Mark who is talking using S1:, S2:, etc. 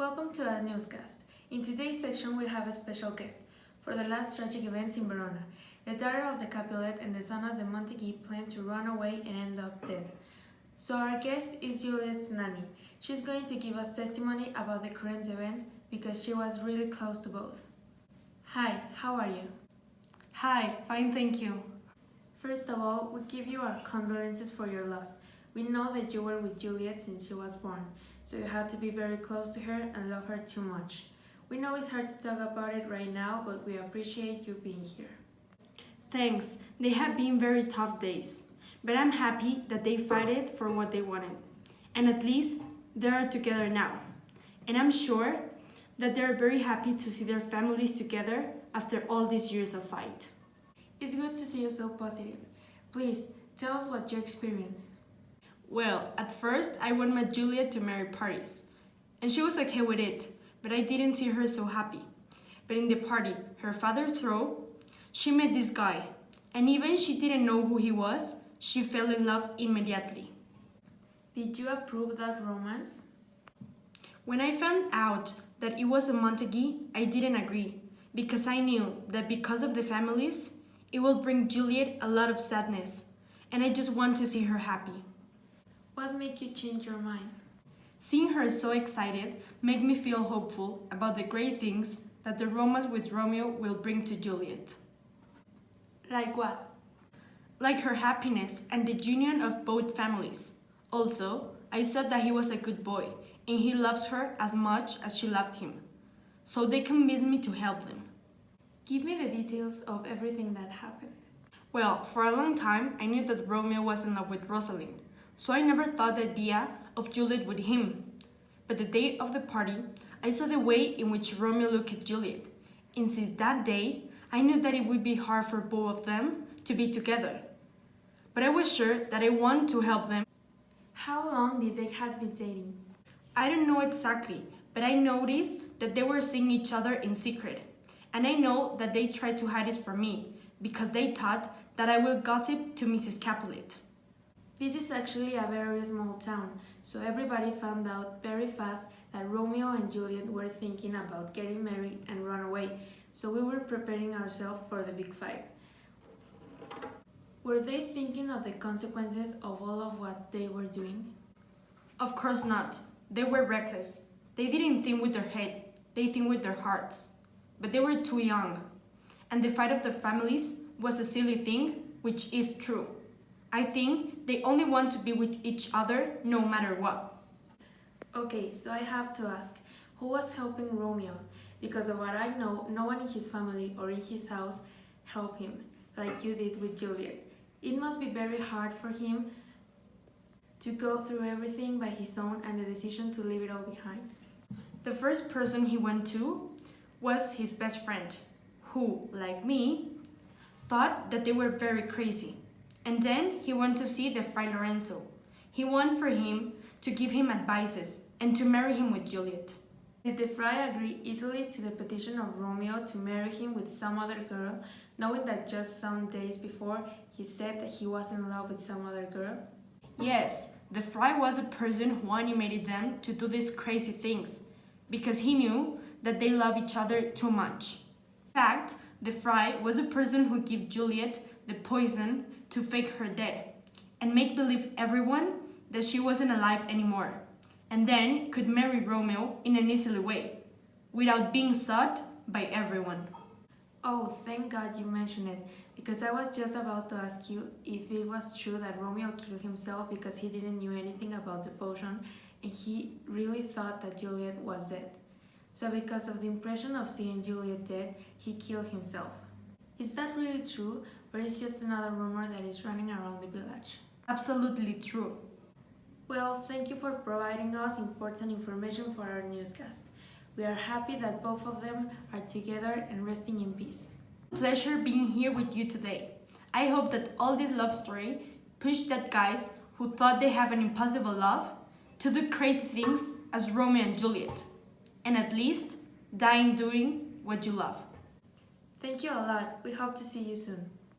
S1: Welcome to our newscast. In today's section, we have a special guest. For the last tragic events in Verona, the daughter of the Capulet and the son of the Montague planned to run away and end up dead. So our guest is Juliet's nanny. She's going to give us testimony about the current event because she was really close to both. Hi, how are you?
S2: Hi, fine, thank you.
S1: First of all, we give you our condolences for your loss. We know that you were with Juliet since she was born, so you had to be very close to her and love her too much. We know it's hard to talk about it right now, but we appreciate you being here.
S2: Thanks, they have been very tough days, but I'm happy that they fought for what they wanted. And at least they are together now. And I'm sure that they are very happy to see their families together after all these years of fight.
S1: It's good to see you so positive. Please, tell us what you experienced.
S2: Well, at first I wanted Juliet to marry Paris, and she was okay with it, but I didn't see her so happy. But in the party her father threw, she met this guy, and even she didn't know who he was, she fell in love immediately.
S1: Did you approve that romance?
S2: When I found out that it was a Montague, I didn't agree, because I knew that because of the families, it will bring Juliet a lot of sadness, and I just want to see her happy.
S1: What made you change your mind?
S2: Seeing her so excited made me feel hopeful about the great things that the romance with Romeo will bring to Juliet.
S1: Like what?
S2: Like her happiness and the union of both families. Also, I saw that he was a good boy and he loves her as much as she loved him. So they convinced me to help them.
S1: Give me the details of everything that happened.
S2: Well, for a long time, I knew that Romeo was in love with Rosalind, so I never thought the idea of Juliet with him. But the day of the party, I saw the way in which Romeo looked at Juliet, and since that day, I knew that it would be hard for both of them to be together. But I was sure that I wanted to help them.
S1: How long did they have been dating?
S2: I don't know exactly, but I noticed that they were seeing each other in secret. And I know that they tried to hide it from me, because they thought that I will gossip to Mrs. Capulet.
S1: This is actually a very small town, so everybody found out very fast that Romeo and Juliet were thinking about getting married and run away, so we were preparing ourselves for the big fight. Were they thinking of the consequences of all of what they were doing?
S2: Of course not. They were reckless. They didn't think with their head, they think with their hearts. But they were too young. And the fight of the families was a silly thing, which is true. I think they only want to be with each other no matter what.
S1: Okay, so I have to ask, who was helping Romeo? Because of what I know, no one in his family or in his house helped him, like you did with Juliet. It must be very hard for him to go through everything by his own and the decision to leave it all behind.
S2: The first person he went to was his best friend, who, like me, thought that they were very crazy. And then he went to see the Fray Lorenzo. He wanted for him to give him advices and to marry him with Juliet.
S1: Did the Fray agree easily to the petition of Romeo to marry him with some other girl, knowing that just some days before he said that he was in love with some other girl?
S2: Yes, the Fray was a person who animated them to do these crazy things, because he knew that they love each other too much. In fact, the Fray was a person who gave Juliet the poison to fake her dead and make believe everyone that she wasn't alive anymore, and then could marry Romeo in an easy way, without being sought by everyone.
S1: Oh, thank God you mentioned it, because I was just about to ask you if it was true that Romeo killed himself because he didn't know anything about the potion and he really thought that Juliet was dead. So because of the impression of seeing Juliet dead, he killed himself. Is that really true, or is just another rumor that is running around the village?
S2: Absolutely true.
S1: Well, thank you for providing us important information for our newscast. We are happy that both of them are together and resting in peace.
S2: Pleasure being here with you today. I hope that all this love story pushed that guys who thought they have an impossible love to do crazy things as Romeo and Juliet, and at least dying doing what you love.
S1: Thank you a lot. We hope to see you soon.